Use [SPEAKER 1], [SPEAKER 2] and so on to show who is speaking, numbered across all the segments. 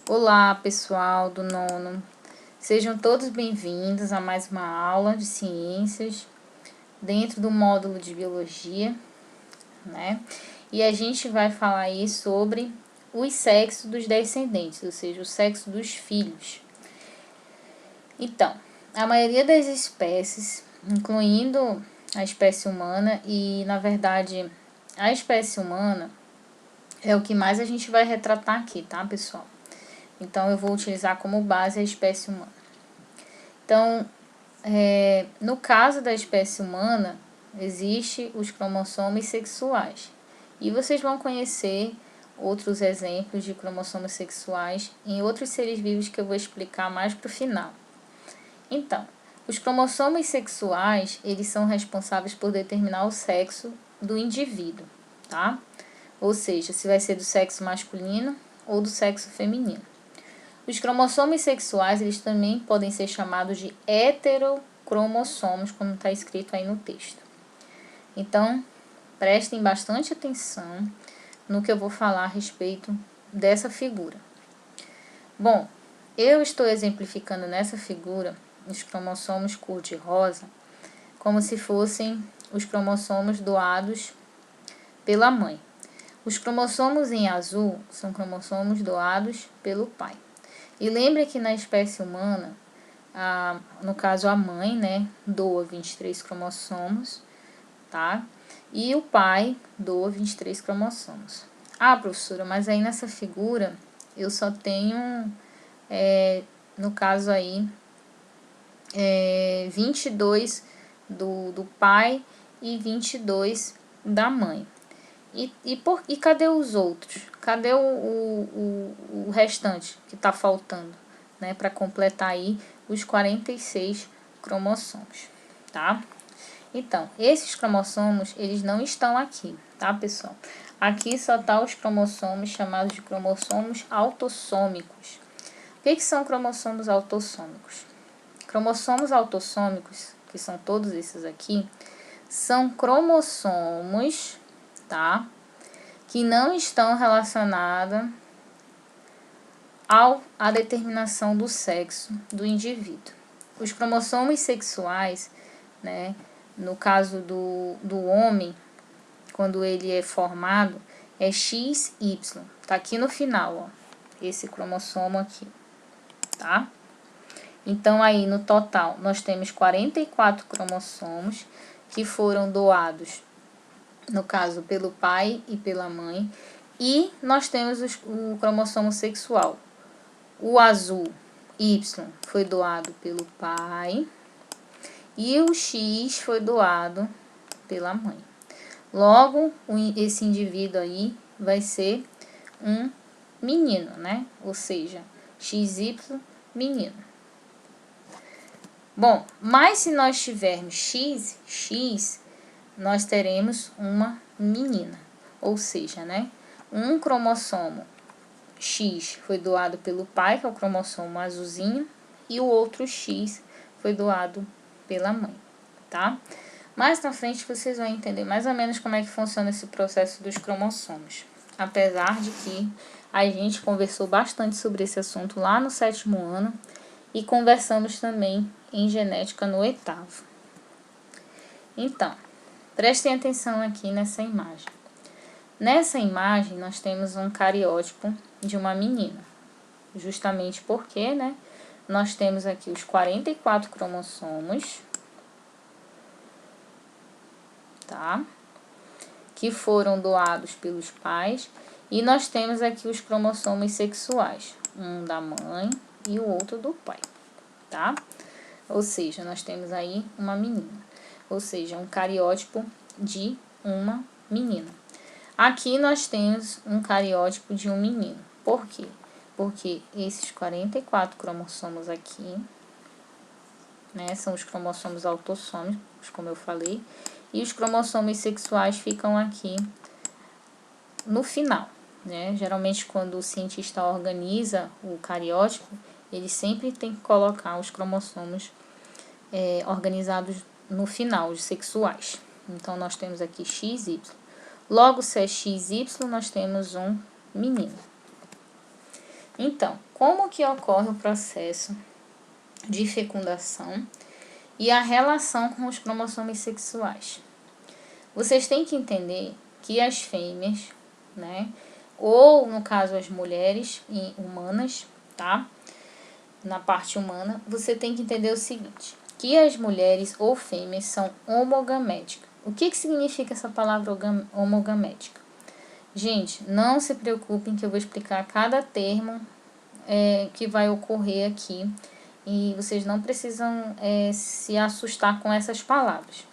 [SPEAKER 1] Olá, pessoal do nono. Sejam todos bem-vindos a mais uma aula de ciências dentro do módulo de biologia, né? E a gente vai falar aí sobre os sexos dos descendentes, ou seja, o sexo dos filhos. Então, a maioria das espécies, incluindo a espécie humana e, na verdade, a espécie humana é o que mais a gente vai retratar aqui, tá, pessoal? Então, eu vou utilizar como base a espécie humana. Então, no caso da espécie humana, existe os cromossomos sexuais. E vocês vão conhecer outros exemplos de cromossomos sexuais em outros seres vivos que eu vou explicar mais para o final. Então, os cromossomos sexuais, eles são responsáveis por determinar o sexo do indivíduo, tá? Ou seja, se vai ser do sexo masculino ou do sexo feminino. Os cromossomos sexuais, eles também podem ser chamados de heterocromossomos, como está escrito aí no texto. Então, prestem bastante atenção no que eu vou falar a respeito dessa figura. Bom, eu estou exemplificando nessa figura os cromossomos cor-de-rosa como se fossem os cromossomos doados pela mãe. Os cromossomos em azul são cromossomos doados pelo pai. E lembre que na espécie humana, no caso a mãe, né, doa 23 cromossomos, tá? E o pai doa 23 cromossomos. Ah, professora, mas aí nessa figura eu só tenho, no caso aí, 22 do pai e 22 da mãe. E cadê os outros? Cadê o restante que está faltando, né, para completar aí os 46 cromossomos, tá? Então, esses cromossomos, eles não estão aqui, tá, pessoal? Aqui só tá os cromossomos chamados de cromossomos autossômicos. O que são cromossomos autossômicos? Cromossomos autossômicos, que são todos esses aqui, são cromossomos, tá? Que não estão relacionados à determinação do sexo do indivíduo. Os cromossomos sexuais, né, no caso do homem, quando ele é formado, é XY. Tá aqui no final, ó, esse cromossomo aqui, tá? Então, aí, no total, nós temos 44 cromossomos que foram doados, no caso, pelo pai e pela mãe. E nós temos o cromossomo sexual. O azul, Y, foi doado pelo pai. E o X foi doado pela mãe. Logo, esse indivíduo aí vai ser um menino, né? Ou seja, XY, menino. Bom, mas se nós tivermos X, nós teremos uma menina. Ou seja, né? Um cromossomo X foi doado pelo pai, que é o cromossomo azulzinho, e o outro X foi doado pela mãe, tá? Mais na frente vocês vão entender mais ou menos como é que funciona esse processo dos cromossomos. Apesar de que a gente conversou bastante sobre esse assunto lá no 7º ano e conversamos também em genética no 8º. Então, prestem atenção aqui nessa imagem. Nessa imagem nós temos um cariótipo de uma menina. Justamente porque, né, nós temos aqui os 44 cromossomos, tá? Que foram doados pelos pais. E nós temos aqui os cromossomos sexuais, um da mãe e o outro do pai, tá? Ou seja, nós temos aí uma menina, ou seja, um cariótipo de uma menina. Aqui nós temos um cariótipo de um menino. Por quê? Porque esses 44 cromossomos aqui, né, são os cromossomos autossômicos, como eu falei, e os cromossomos sexuais ficam aqui no final, né? Geralmente, quando o cientista organiza o cariótipo, ele sempre tem que colocar os cromossomos organizados no final, os sexuais. Então, nós temos aqui XY. Logo, se é XY, nós temos um menino. Então, como que ocorre o processo de fecundação e a relação com os cromossomos sexuais? Vocês têm que entender que as fêmeas, né, ou no caso as mulheres humanas, tá? Na parte humana, você tem que entender o seguinte, que as mulheres ou fêmeas são homogaméticas. O que significa essa palavra homogamética? Gente, não se preocupem que eu vou explicar cada termo que vai ocorrer aqui e vocês não precisam se assustar com essas palavras.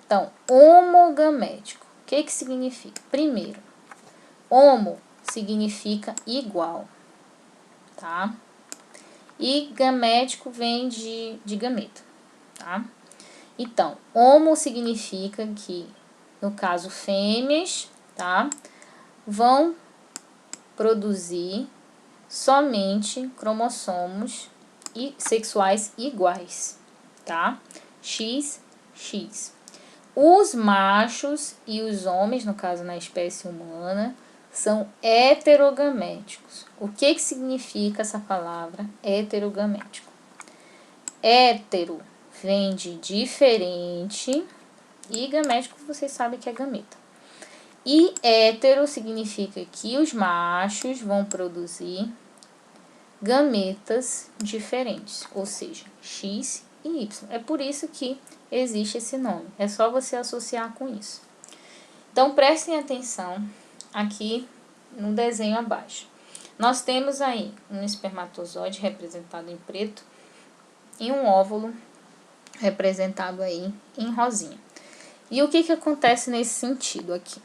[SPEAKER 1] Então, homogamético, o que significa? Primeiro, homo significa igual, tá? E gamético vem de gameta, tá? Então, homo significa que, no caso, fêmeas, tá? Vão produzir somente cromossomos sexuais iguais, tá? XX. Os machos e os homens, no caso na espécie humana, são heterogaméticos. O que significa essa palavra heterogamético? Hétero vem de diferente e gamético vocês sabem que é gameta. E hétero significa que os machos vão produzir gametas diferentes, ou seja, X e Y. É por isso que existe esse nome. É só você associar com isso. Então, prestem atenção aqui no desenho abaixo. Nós temos aí um espermatozoide representado em preto e um óvulo representado aí em rosinha. E o que acontece nesse sentido aqui?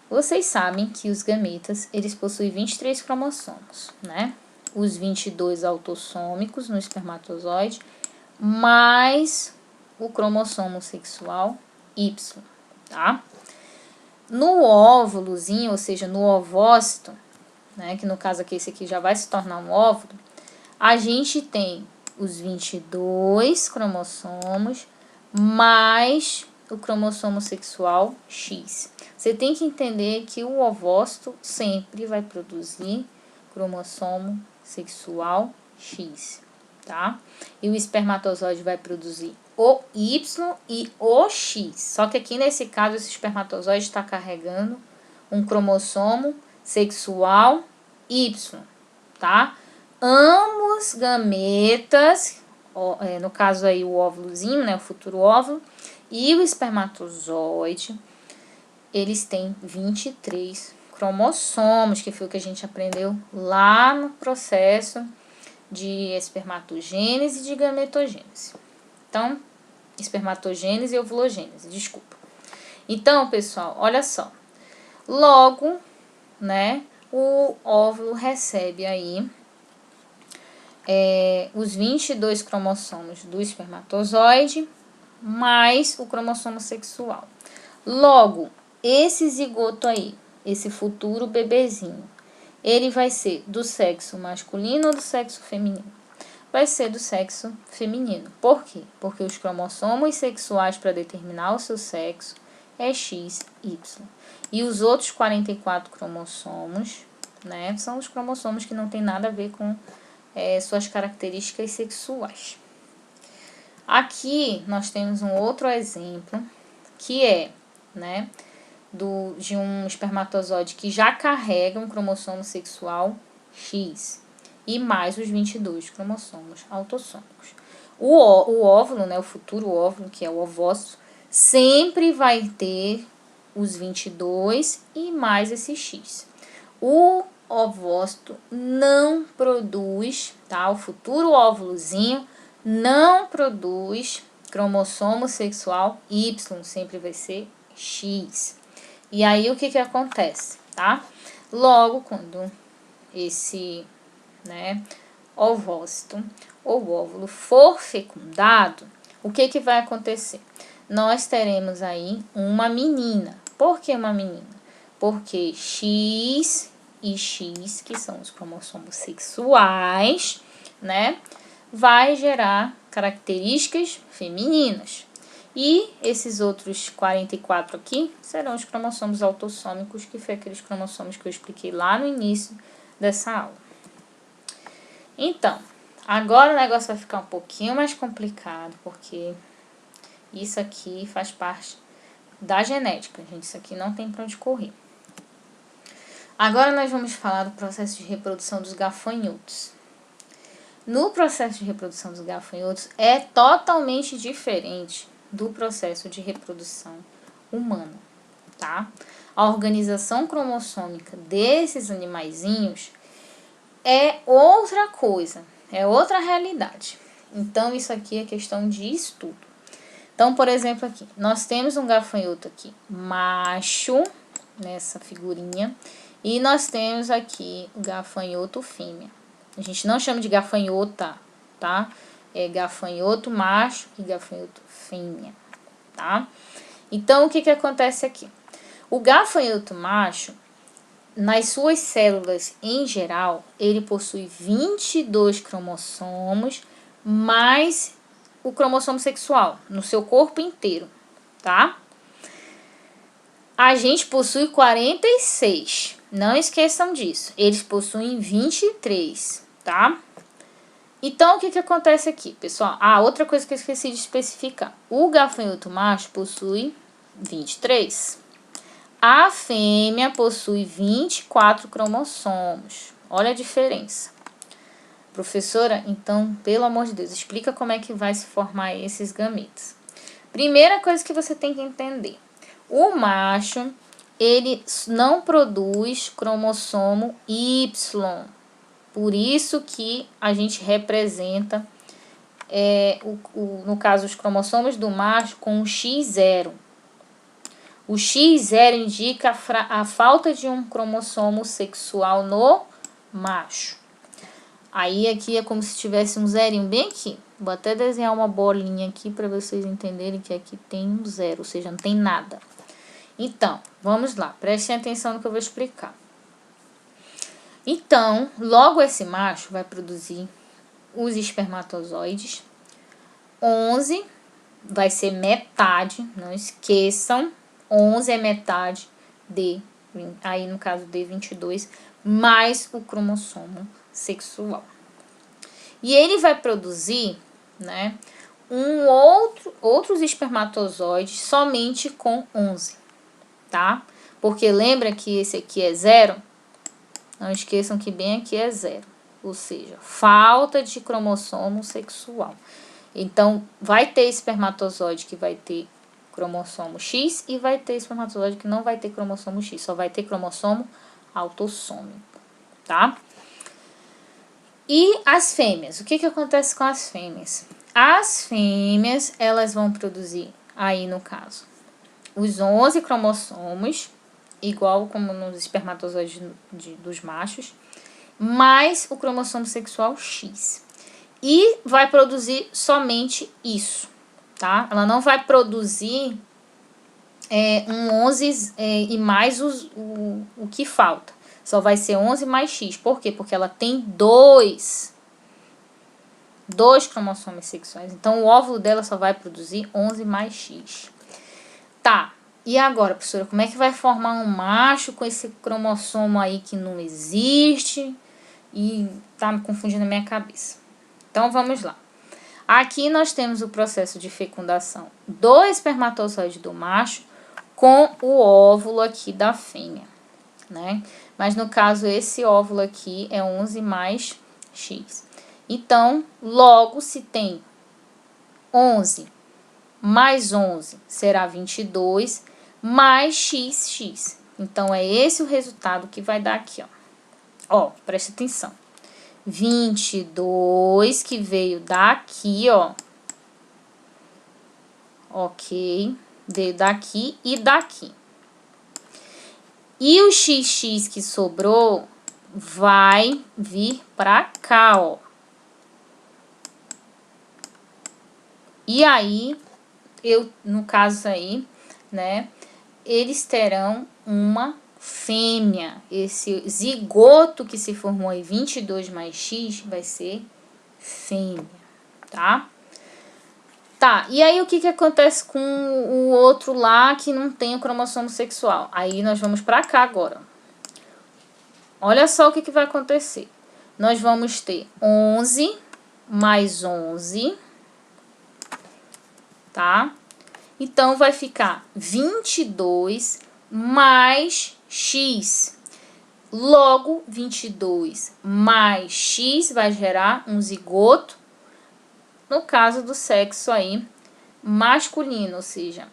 [SPEAKER 1] Vocês sabem que os gametas, eles possuem 23 cromossomos, né? Os 22 autossômicos no espermatozoide, mais o cromossomo sexual Y, tá? No óvulozinho, ou seja, no ovócito, né, que no caso aqui esse aqui já vai se tornar um óvulo, a gente tem os 22 cromossomos mais o cromossomo sexual X. Você tem que entender que o ovócito sempre vai produzir cromossomo sexual X, tá? E o espermatozoide vai produzir o Y e o X. Só que aqui nesse caso esse espermatozoide está carregando um cromossomo sexual Y, tá? Ambos gametas, no caso aí o óvulozinho, né, o futuro óvulo, e o espermatozoide, eles têm 23 cromossomos, que foi o que a gente aprendeu lá no processo de espermatogênese e de gametogênese. Então, espermatogênese e ovulogênese, desculpa. Então, pessoal, olha só. Logo, né, o óvulo recebe aí os 22 cromossomos do espermatozoide mais o cromossomo sexual. Logo, esse zigoto aí, esse futuro bebezinho, ele vai ser do sexo masculino ou do sexo feminino? Vai ser do sexo feminino. Por quê? Porque os cromossomos sexuais para determinar o seu sexo é X, Y. E os outros 44 cromossomos, né, são os cromossomos que não tem nada a ver com suas características sexuais. Aqui nós temos um outro exemplo, que é, né, de um espermatozoide que já carrega um cromossomo sexual X e mais os 22 cromossomos autossômicos. O óvulo, né, o futuro óvulo, que é o ovócito, sempre vai ter os 22 e mais esse X. O ovócito não produz, tá? O futuro óvulozinho não produz cromossomo sexual Y, sempre vai ser X. E aí, o que acontece, tá? Logo, quando esse, né, ovócito ou óvulo for fecundado, o que vai acontecer? Nós teremos aí uma menina. Por que uma menina? Porque X e X, que são os cromossomos sexuais, né, vai gerar características femininas. E esses outros 44 aqui serão os cromossomos autossômicos, que foi aqueles cromossomos que eu expliquei lá no início dessa aula. Então, agora o negócio vai ficar um pouquinho mais complicado, porque isso aqui faz parte da genética, gente. Isso aqui não tem pra onde correr. Agora nós vamos falar do processo de reprodução dos gafanhotos. No processo de reprodução dos gafanhotos é totalmente diferente do processo de reprodução humana, tá? A organização cromossômica desses animaizinhos é outra coisa, é outra realidade. Então, isso aqui é questão de estudo. Então, por exemplo, aqui, nós temos um gafanhoto aqui macho, nessa figurinha, e nós temos aqui o gafanhoto fêmea. A gente não chama de gafanhota, tá? É gafanhoto macho e gafanhoto fêmea, tá? Então, o que acontece aqui? O gafanhoto macho, nas suas células em geral, ele possui 22 cromossomos, mais o cromossomo sexual, no seu corpo inteiro, tá? A gente possui 46, não esqueçam disso, eles possuem 23, tá? Então, o que acontece aqui, pessoal? Outra coisa que eu esqueci de especificar. O gafanhoto macho possui 23. A fêmea possui 24 cromossomos. Olha a diferença. Professora, então, pelo amor de Deus, explica como é que vai se formar esses gametas. Primeira coisa que você tem que entender. O macho, ele não produz cromossomo Y. Por isso que a gente representa, no caso, os cromossomos do macho com um X0. O X0 indica a falta de um cromossomo sexual no macho. Aí aqui é como se tivesse um zerinho bem aqui. Vou até desenhar uma bolinha aqui para vocês entenderem que aqui tem um zero, ou seja, não tem nada. Então, vamos lá, prestem atenção no que eu vou explicar. Então, logo esse macho vai produzir os espermatozoides. 11 vai ser metade, não esqueçam. 11 é metade de, aí no caso de 22, mais o cromossomo sexual. E ele vai produzir, né, outros espermatozoides somente com 11, tá? Porque lembra que esse aqui é 0? Não esqueçam que bem aqui é 0, ou seja, falta de cromossomo sexual. Então, vai ter espermatozoide que vai ter cromossomo X e vai ter espermatozoide que não vai ter cromossomo X, só vai ter cromossomo autossômico, tá? E as fêmeas, o que acontece com as fêmeas? As fêmeas, elas vão produzir, aí no caso, os 11 cromossomos, igual como nos espermatozoides dos machos, mais o cromossomo sexual X. E vai produzir somente isso, tá? Ela não vai produzir um 11 e mais o que falta. Só vai ser 11 mais X. Por quê? Porque ela tem dois cromossomos sexuais. Então, o óvulo dela só vai produzir 11 mais X. Tá. E agora, professora, como é que vai formar um macho com esse cromossomo aí que não existe? E tá me confundindo a minha cabeça. Então, vamos lá. Aqui nós temos o processo de fecundação do espermatozoide do macho com o óvulo aqui da fêmea, né? Mas no caso, esse óvulo aqui é 11 mais X. Então, logo se tem 11 mais 11 será 22 mais XX. Então, é esse o resultado que vai dar aqui, ó. Ó, presta atenção. 22 que veio daqui, ó. Ok. Veio daqui e daqui. E o XX que sobrou vai vir pra cá, ó. E aí, no caso aí, né, eles terão uma fêmea. Esse zigoto que se formou em 22 mais X vai ser fêmea, tá? Tá, e aí o que acontece com o outro lá que não tem o cromossomo sexual? Aí nós vamos pra cá agora. Olha só o que vai acontecer. nós vamos ter 11 mais 11, tá? Então, vai ficar 22 mais x. Logo, 22 mais x vai gerar um zigoto, no caso do sexo aí, masculino, ou seja,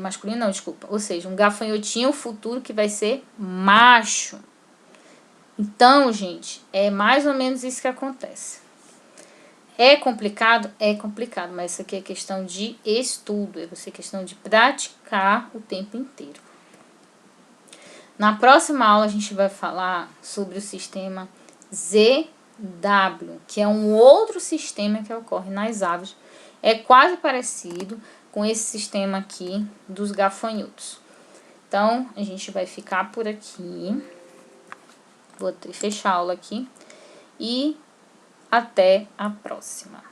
[SPEAKER 1] masculino não, desculpa, ou seja, um gafanhotinho futuro que vai ser macho. Então, gente, é mais ou menos isso que acontece. É complicado? É complicado, mas isso aqui é questão de estudo, é questão de praticar o tempo inteiro. Na próxima aula a gente vai falar sobre o sistema ZW, que é um outro sistema que ocorre nas aves. É quase parecido com esse sistema aqui dos gafanhotos. Então, a gente vai ficar por aqui. Vou fechar a aula aqui. E até a próxima.